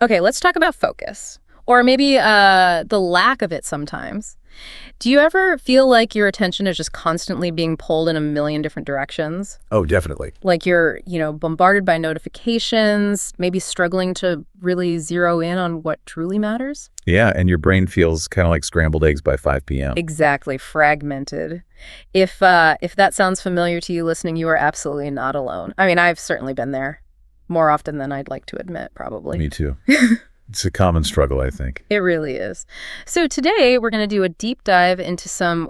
Okay, let's talk about focus. Or maybe the lack of it sometimes. Do you ever feel like your attention is just constantly being pulled in a million different directions? Oh, definitely. Like you're, bombarded by notifications, maybe struggling to really zero in on what truly matters? Yeah, and your brain feels kind of like scrambled eggs by 5 p.m. Exactly, fragmented. If that sounds familiar to you listening, you are absolutely not alone. I mean, I've certainly been there more often than I'd like to admit, probably. Me too. It's a common struggle, I think. It really is. So today we're going to do a deep dive into some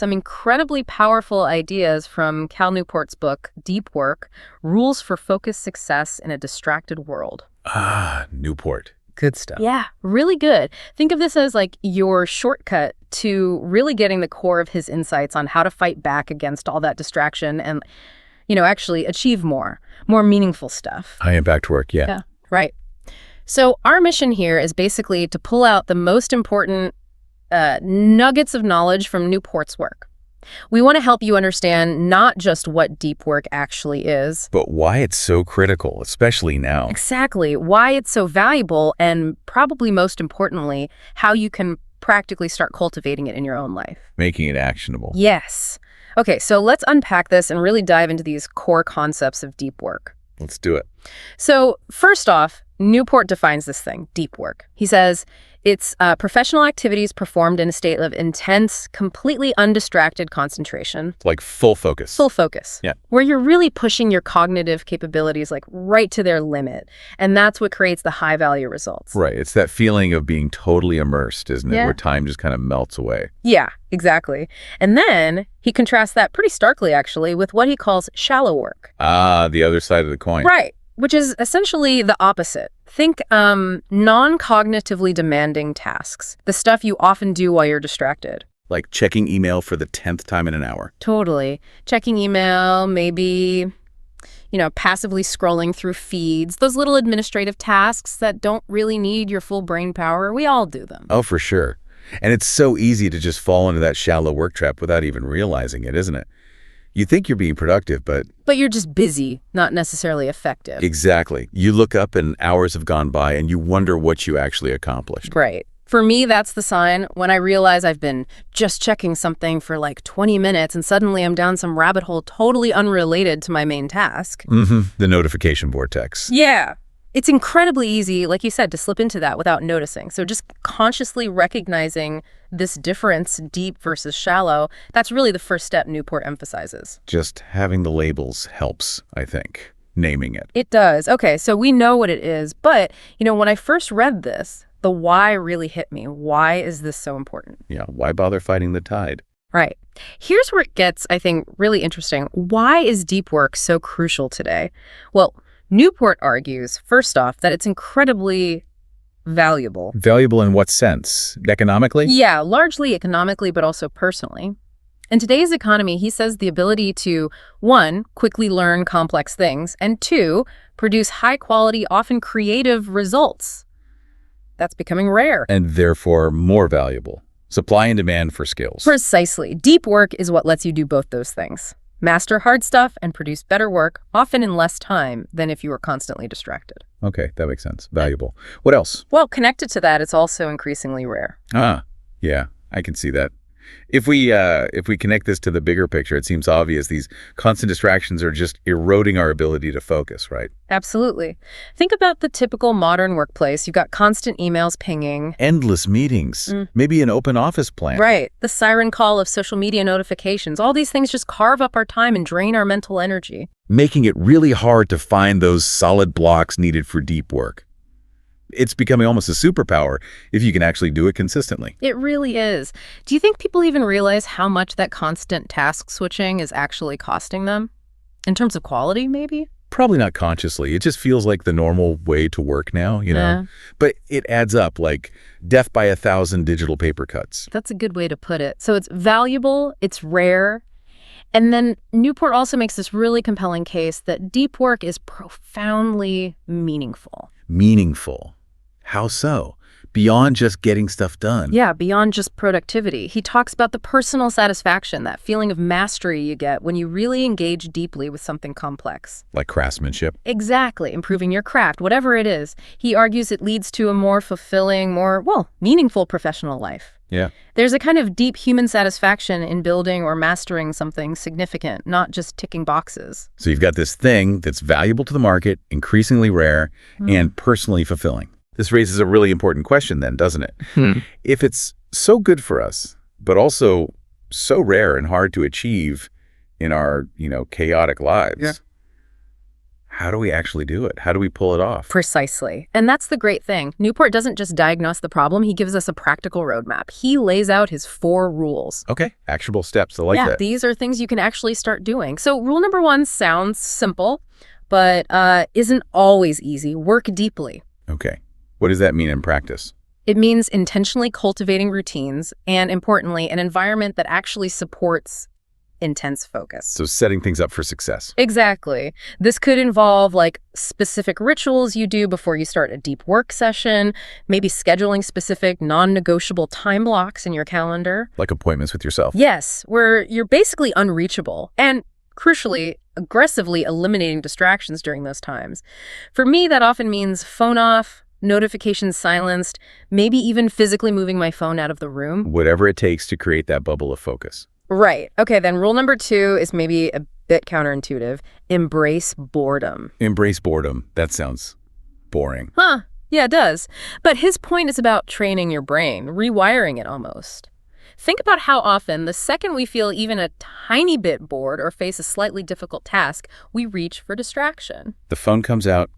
incredibly powerful ideas from Cal Newport's book, DeepWork, Rules for Focused Success in a Distracted World. Ah, Newport. Good stuff. Yeah, really good. Think of this as like your shortcut to really getting the core of his insights on how to fight back against all that distraction and, actually achieve more meaningful stuff. I am back to work, yeah. Yeah, right. So our mission here is basically to pull out the most important nuggets of knowledge from Newport's work. We want to help you understand not just what deep work actually is, But why it's so critical, especially now. exactly why it's so valuable, and probably most importantly, how you can practically start cultivating it in your own life. Making it actionable. Yes. Okay, so let's unpack this and really dive into these core concepts of deep work. Let's do it. So first off, Newport defines this thing, deep work. He says it's professional activities performed in a state of intense, completely undistracted concentration. Like full focus. Full focus. Yeah. Where you're really pushing your cognitive capabilities like right to their limit. And that's what creates the high value results. Right. It's that feeling of being totally immersed, isn't it? Yeah. Where time just kind of melts away. Yeah, exactly. And then he contrasts that pretty starkly, actually, with what he calls shallow work. Ah, the other side of the coin. Right. Which is essentially the opposite. Think non-cognitively demanding tasks, the stuff you often do while you're distracted. Like checking email for the 10th time in an hour. Totally. Checking email, maybe, passively scrolling through feeds, those little administrative tasks that don't really need your full brain power. We all do them. Oh, for sure. And it's so easy to just fall into that shallow work trap without even realizing it, isn't it? You think you're being productive, but you're just busy, not necessarily effective. exactly. You look up and hours have gone by and you wonder what you actually accomplished. Right. For me, that's the sign when I realize I've been just checking something for like 20 minutes and suddenly I'm down some rabbit hole totally unrelated to my main task. The notification vortex. Yeah. It's incredibly easy, like you said, to slip into that without noticing. So just consciously recognizing this difference, deep versus shallow, that's really the first step Newport emphasizes. Just having the labels helps, I think. Naming it. It does. Okay, so we know what it is. But, when I first read this, the why really hit me. Why is this so important? Yeah, why bother fighting the tide? Right. Here's where it gets, I think, really interesting. Why is deep work so crucial today? Well, Newport argues, first off, that it's incredibly valuable. Valuable in what sense? Economically? Yeah, largely economically, but also personally. In today's economy, he says the ability to, 1, quickly learn complex things, and 2, produce high-quality, often creative results. That's becoming rare. And therefore more valuable. Supply and demand for skills. Precisely. Deep work is what lets you do both those things. Master hard stuff and produce better work, often in less time than if you were constantly distracted. Okay, that makes sense. Valuable. What else? Well, connected to that, it's also increasingly rare. Ah, yeah, I can see that. If we connect this to the bigger picture, it seems obvious these constant distractions are just eroding our ability to focus, right? Absolutely. Think about the typical modern workplace. You've got constant emails pinging. Endless meetings, maybe an open office plan. Right. The siren call of social media notifications. All these things just carve up our time and drain our mental energy. Making it really hard to find those solid blocks needed for deep work. It's becoming almost a superpower if you can actually do it consistently. It really is. Do you think people even realize how much that constant task switching is actually costing them? In terms of quality, maybe? Probably not consciously. It just feels like the normal way to work now, Yeah. But it adds up like death by 1,000 digital paper cuts. That's a good way to put it. So it's valuable, it's rare, and then Newport also makes this really compelling case that deep work is profoundly meaningful. Meaningful. How so? Beyond just getting stuff done. Yeah, beyond just productivity. He talks about the personal satisfaction, that feeling of mastery you get when you really engage deeply with something complex. Like craftsmanship. Exactly, improving your craft, whatever it is. He argues it leads to a more fulfilling, more, well, meaningful professional life. Yeah. There's a kind of deep human satisfaction in building or mastering something significant, not just ticking boxes. So you've got this thing that's valuable to the market, increasingly rare, and personally fulfilling. This raises a really important question then, doesn't it? If it's so good for us, but also so rare and hard to achieve in our, chaotic lives, how do we actually do it? How do we pull it off? Precisely. And that's the great thing. Newport doesn't just diagnose the problem, he gives us a practical roadmap. He lays out his 4 rules. Okay, actionable steps. I like that. These are things you can actually start doing. So rule number 1 sounds simple, but isn't always easy. Work deeply. Okay. What does that mean in practice? It means intentionally cultivating routines and, importantly, an environment that actually supports intense focus. So setting things up for success. Exactly. This could involve specific rituals you do before you start a deep work session, maybe scheduling specific non-negotiable time blocks in your calendar. Like appointments with yourself. Yes, where you're basically unreachable and, crucially, aggressively eliminating distractions during those times. For me, that often means phone off, notifications silenced, maybe even physically moving my phone out of the room. Whatever it takes to create that bubble of focus. Right. Okay, then rule number 2 is maybe a bit counterintuitive. Embrace boredom. Embrace boredom. That sounds boring. Yeah, it does. But his point is about training your brain, rewiring it almost. Think about how often, the second we feel even a tiny bit bored or face a slightly difficult task, we reach for distraction. The phone comes out,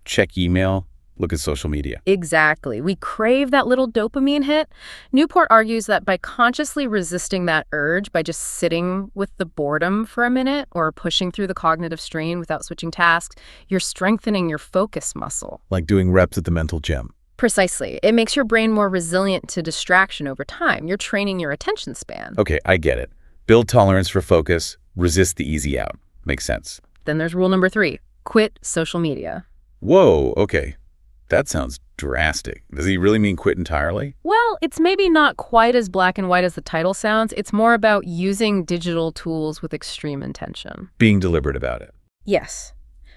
check email, look at social media. Exactly. We crave that little dopamine hit. Newport argues that by consciously resisting that urge, by just sitting with the boredom for a minute or pushing through the cognitive strain without switching tasks, you're strengthening your focus muscle. Like doing reps at the mental gym. Precisely. It makes your brain more resilient to distraction over time. You're training your attention span. Okay, I get it. Build tolerance for focus, resist the easy out. Makes sense. Then there's rule number 3. Quit social media. Whoa, okay. That sounds drastic. Does he really mean quit entirely? Well, it's maybe not quite as black and white as the title sounds. It's more about using digital tools with extreme intention. Being deliberate about it. Yes.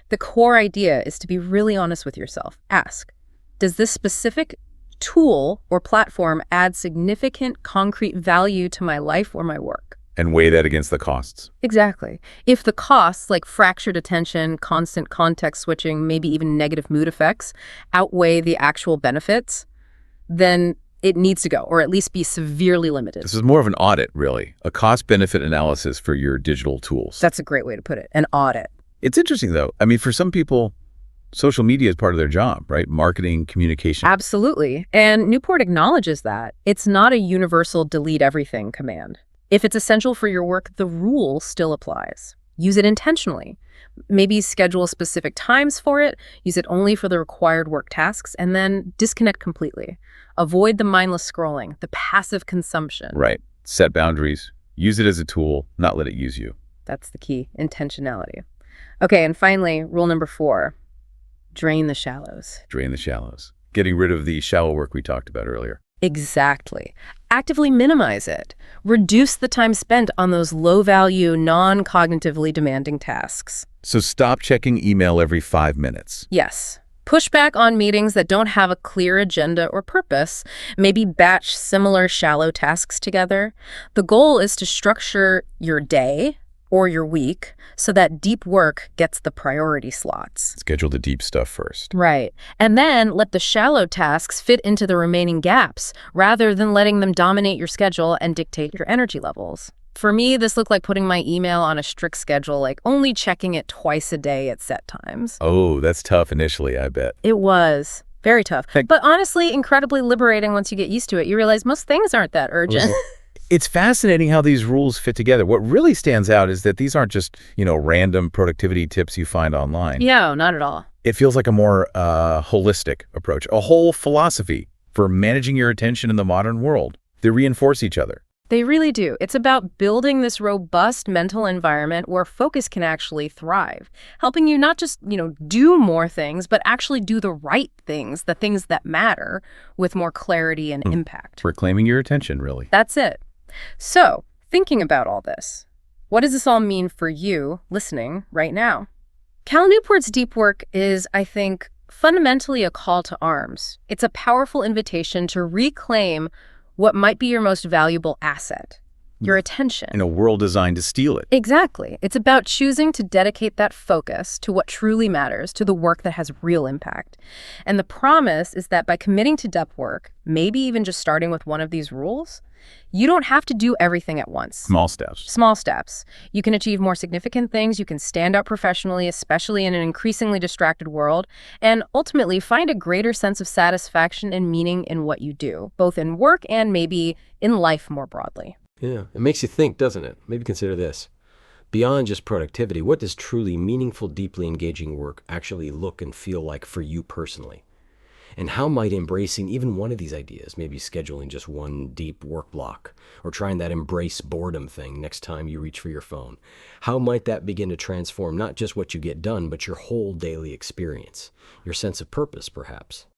The core idea is to be really honest with yourself. Ask, does this specific tool or platform add significant concrete value to my life or my work? And weigh that against the costs. Exactly. If the costs, like fractured attention, constant context switching, maybe even negative mood effects, outweigh the actual benefits, then it needs to go, or at least be severely limited. This is more of an audit, really. A cost-benefit analysis for your digital tools. That's a great way to put it, an audit. It's interesting, though. I mean, for some people, social media is part of their job, right? Marketing, communication. Absolutely. And Newport acknowledges that. It's not a universal delete everything command. If it's essential for your work, the rule still applies. Use it intentionally. Maybe schedule specific times for it, use it only for the required work tasks, and then disconnect completely. Avoid the mindless scrolling, the passive consumption. Right. Set boundaries. Use it as a tool, not let it use you. That's the key, intentionality. Okay, and finally, rule number 4, drain the shallows. Drain the shallows. Getting rid of the shallow work we talked about earlier. Exactly. Actively minimize it. Reduce the time spent on those low-value, non-cognitively demanding tasks. So stop checking email every 5 minutes. Yes. Push back on meetings that don't have a clear agenda or purpose. Maybe batch similar shallow tasks together. The goal is to structure your day or your week so that deep work gets the priority slots. Schedule the deep stuff first. Right. And then let the shallow tasks fit into the remaining gaps rather than letting them dominate your schedule and dictate your energy levels. For me, this looked like putting my email on a strict schedule, like only checking it twice a day at set times. Oh, that's tough initially, I bet. It was. Very tough. But honestly, incredibly liberating once you get used to it. You realize most things aren't that urgent. It's fascinating how these rules fit together. What really stands out is that these aren't just, random productivity tips you find online. Yeah, not at all. It feels like a more holistic approach, a whole philosophy for managing your attention in the modern world. They reinforce each other. They really do. It's about building this robust mental environment where focus can actually thrive, helping you not just, do more things, but actually do the right things, the things that matter, with more clarity and impact. Reclaiming your attention, really. That's it. So, thinking about all this, what does this all mean for you listening right now? Cal Newport's DeepWork is, I think, fundamentally a call to arms. It's a powerful invitation to reclaim what might be your most valuable asset, your attention. In a world designed to steal it. Exactly. It's about choosing to dedicate that focus to what truly matters, to the work that has real impact. And the promise is that by committing to depth work, maybe even just starting with one of these rules, you don't have to do everything at once. Small steps. Small steps. You can achieve more significant things. You can stand out professionally, especially in an increasingly distracted world, and ultimately find a greater sense of satisfaction and meaning in what you do, both in work and maybe in life more broadly. Yeah, it makes you think, doesn't it? Maybe consider this. Beyond just productivity, what does truly meaningful, deeply engaging work actually look and feel like for you personally? And how might embracing even one of these ideas, maybe scheduling just one deep work block, or trying that embrace boredom thing next time you reach for your phone, how might that begin to transform not just what you get done, but your whole daily experience, your sense of purpose, perhaps?